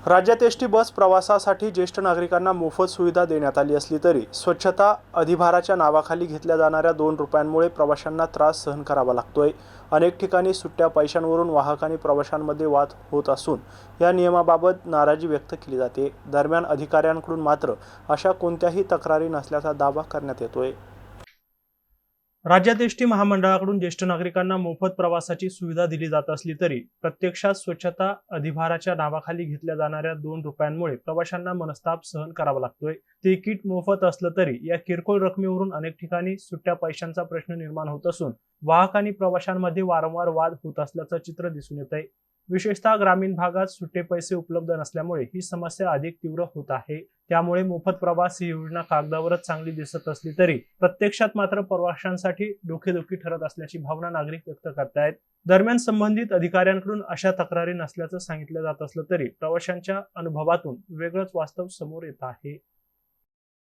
राज्यात ST bus प्रवासासाठी ज्येष्ठ नागरिकांना मोफत सुविधा देण्यात आली असली तरी स्वच्छता अधिभाराच्या नावाखाली घेतल्या जाणाऱ्या ₹2 प्रवाशांना त्रास सहन करावा लागतोय। अनेक ठिकाणी सुट्ट्या पैशांवरून वाहक आणि प्रवाशांमध्ये वाद होत असून या नियमाबाबत नाराजी व्यक्त केली जाते। दरम्यान अधिकाऱ्यांकडून मात्र अशा कोणत्याही तक्रारी नसल्याचा दावा करण्यात येतोय। राज्यात एसटी महामंडळाकडून ज्येष्ठ नागरिकांना मोफत प्रवासाची सुविधा दिली जात असली तरी प्रत्यक्षात स्वच्छता अधिभाराच्या नावाखाली घेतल्या जाणाऱ्या ₹2 प्रवाशांना मनस्ताप सहन करावा लागतोय। तिकीट मोफत असलं तरी या किरकोळ रकमेवरून अनेक ठिकाणी सुट्ट्या पैशांचा प्रश्न निर्माण होत असून वाहक आणि प्रवाशांमध्ये वारंवार वाद होत असल्याचं चित्र दिसून येत आहे। विशेषतः ग्रामीण भागात सुट्टे पैसे उपलब्ध नसल्यामुळे ही समस्या अधिक तीव्र होत आहे। त्यामुळे मोफत प्रवास ही योजना कागदावरच चांगली दिसत असली तरी प्रत्यक्षात मात्र प्रवाशांसाठी डोकेदुखी ठरत असल्याची भावना नागरिक व्यक्त करतायत। दरम्यान संबंधित अधिकाऱ्यांकडून अशा तक्रारी नसल्याचं सांगितलं जात असलं तरी प्रवाशांच्या अनुभवातून वेगळंच वास्तव समोर येत आहे।